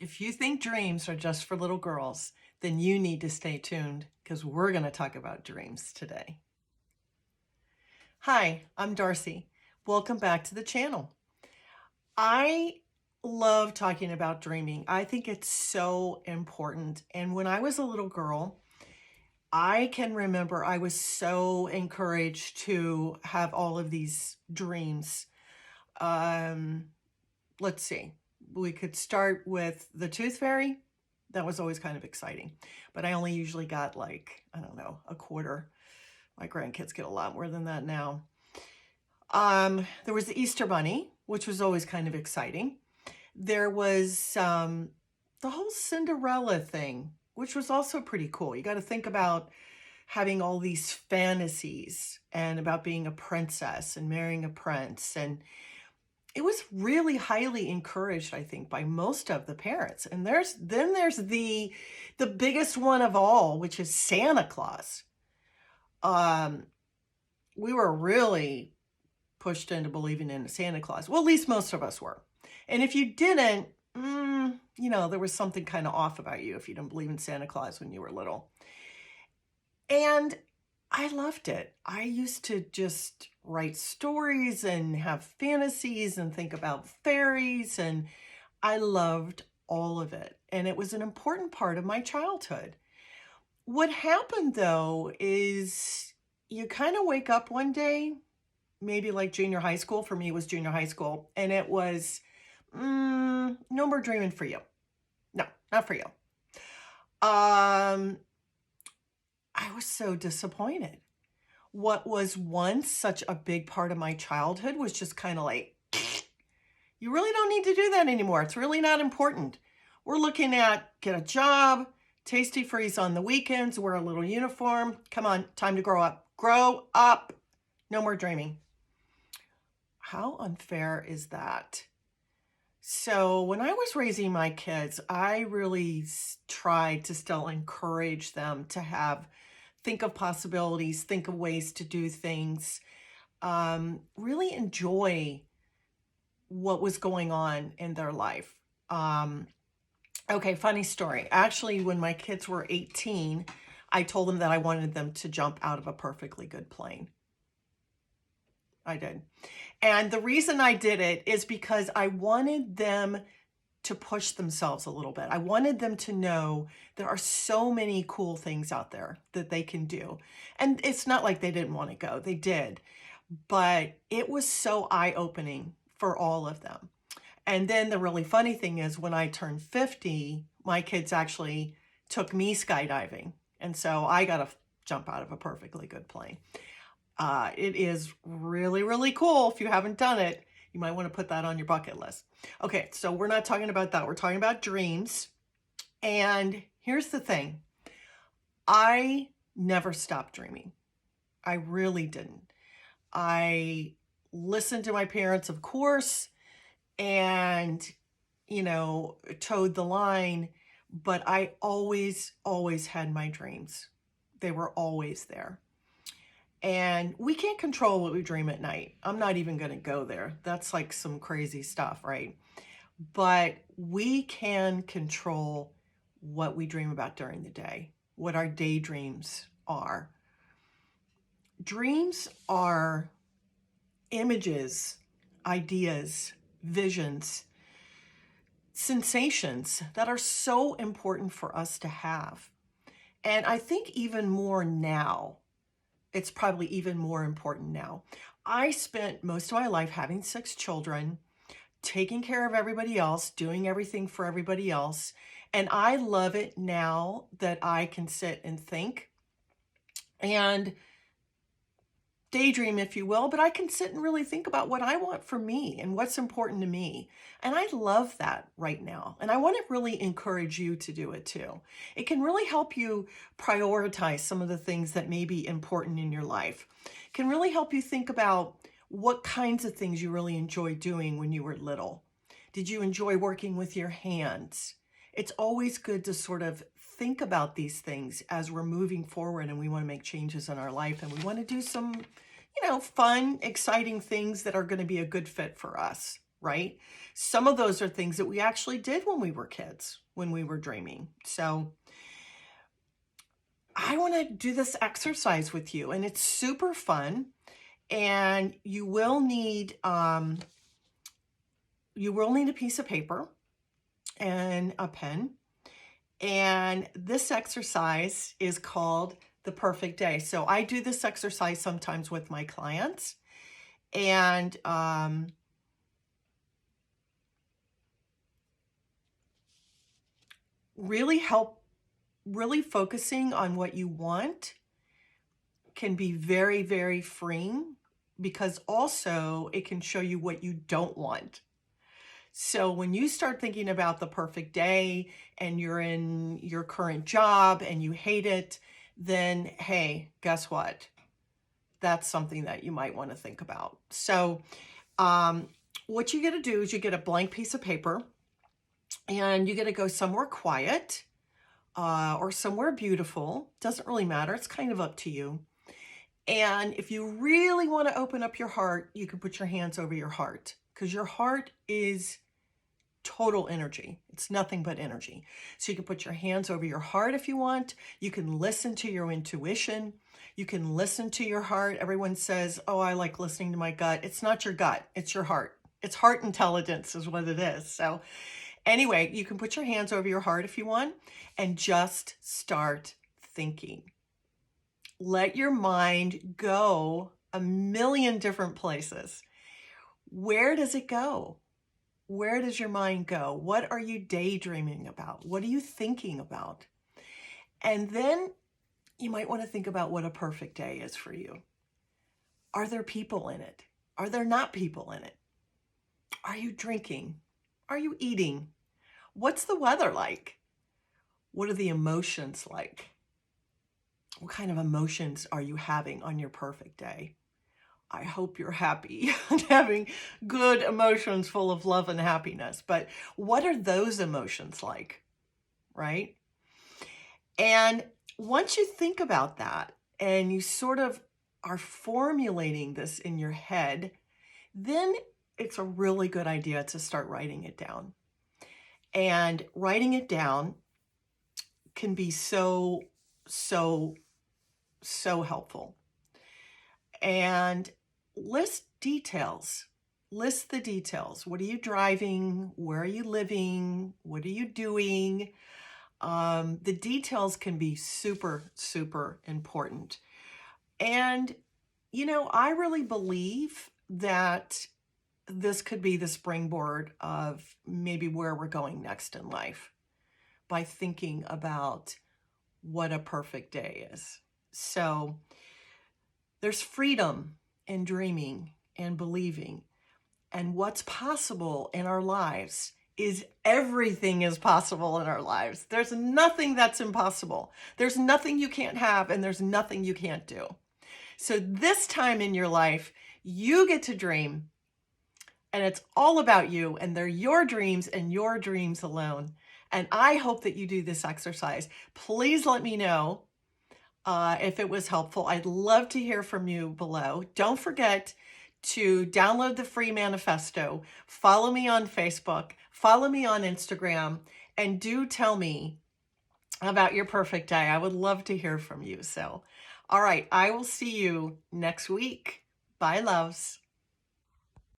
If you think dreams are just for little girls, then you need to stay tuned because we're going to talk about dreams today. Hi, I'm Darcy. Welcome back to the channel. I love talking about dreaming. I think it's so important. And when I was a little girl, I can remember I was so encouraged to have all of these dreams. Let's see. We could start with the Tooth Fairy. That was always kind of exciting. But I only usually got like, I don't know, a quarter. My grandkids get a lot more than that now. There was the Easter Bunny, which was always kind of exciting. There was the whole Cinderella thing, which was also pretty cool. You got to think about having all these fantasies and about being a princess and marrying a prince. And it was really highly encouraged, I think, by most of the parents. And there's the biggest one of all, which is Santa Claus. We were really pushed into believing in Santa Claus. Well, at least most of us were. And if you didn't, there was something kind of off about you if you didn't believe in Santa Claus when you were little. And I loved it. I used to just write stories and have fantasies and think about fairies, and I loved all of it. And it was an important part of my childhood. What happened though is you kind of wake up one day, maybe like junior high school. For me, it was junior high school. And it was, no more dreaming for you. No, not for you. I was so disappointed. What was once such a big part of my childhood was just kind of like, you really don't need to do that anymore. It's really not important. We're looking at get a job, Tastee Freez on the weekends, wear a little uniform. Come on, time to grow up. Grow up. No more dreaming. How unfair is that? So when I was raising my kids, I really tried to still encourage them to think of possibilities, think of ways to do things, really enjoy what was going on in their life. Okay, funny story. Actually, when my kids were 18, I told them that I wanted them to jump out of a perfectly good plane. I did. And the reason I did it is because I wanted them to push themselves a little bit. I wanted them to know there are so many cool things out there that they can do. And it's not like they didn't want to go. They did. But it was so eye-opening for all of them. And then the really funny thing is when I turned 50, my kids actually took me skydiving. And so I got to jump out of a perfectly good plane. It is really, really cool. If you haven't done it, you might want to put that on your bucket list. Okay, so we're not talking about that. We're talking about dreams. And here's the thing. I never stopped dreaming. I really didn't. I listened to my parents, of course, and, towed the line, but I always had my dreams. They were always there. And we can't control what we dream at night. I'm not even going to go there. That's like some crazy stuff, right? But we can control what we dream about during the day, what our daydreams are. Dreams are images, ideas, visions, sensations that are so important for us to have. And I think even more now, it's probably even more important now. I spent most of my life having 6 children, taking care of everybody else, doing everything for everybody else. And I love it now that I can sit and think and daydream, if you will, but I can sit and really think about what I want for me and what's important to me. And I love that right now. And I want to really encourage you to do it too. It can really help you prioritize some of the things that may be important in your life. It can really help you think about what kinds of things you really enjoy doing when you were little. Did you enjoy working with your hands? It's always good to sort of think about these things as we're moving forward and we want to make changes in our life and we want to do some, fun, exciting things that are going to be a good fit for us. right? Some of those are things that we actually did when we were kids, when we were dreaming. So I want to do this exercise with you, and it's super fun. And you will need a piece of paper and a pen. And this exercise is called the perfect day. So I do this exercise sometimes with my clients, and really focusing on what you want can be very, very freeing, because also it can show you what you don't want. So when you start thinking about the perfect day and you're in your current job and you hate it, then hey, guess what? That's something that you might want to think about. So what you get to do is you get a blank piece of paper, and you get to go somewhere quiet or somewhere beautiful. Doesn't really matter. It's kind of up to you. And if you really want to open up your heart, you can put your hands over your heart, because your heart is total energy. It's nothing but energy. So you can put your hands over your heart if you want. You can listen to your intuition. You can listen to your heart. Everyone says, oh, I like listening to my gut. It's not your gut. It's your heart. It's heart intelligence is what it is. So anyway, you can put your hands over your heart if you want, and just start thinking. Let your mind go a million different places. Where does it go? Where does your mind go? What are you daydreaming about? What are you thinking about? And then you might want to think about what a perfect day is for you. Are there people in it? Are there not people in it? Are you drinking? Are you eating? What's the weather like? What are the emotions like? What kind of emotions are you having on your perfect day? I hope you're happy and having good emotions full of love and happiness. But what are those emotions like, right? And once you think about that and you sort of are formulating this in your head, then it's a really good idea to start writing it down. And writing it down can be so helpful. And list details. List the details. What are you driving? Where are you living? What are you doing? The details can be super, super important. And, I really believe that this could be the springboard of maybe where we're going next in life, by thinking about what a perfect day is. So there's freedom in dreaming and believing. And what's possible in our lives is everything is possible in our lives. There's nothing that's impossible. There's nothing you can't have, and there's nothing you can't do. So this time in your life, you get to dream, and it's all about you, and they're your dreams and your dreams alone. And I hope that you do this exercise. Please let me know if it was helpful. I'd love to hear from you below. Don't forget to download the free manifesto, follow me on Facebook, follow me on Instagram, and do tell me about your perfect day. I would love to hear from you. So, all right, I will see you next week. Bye, loves.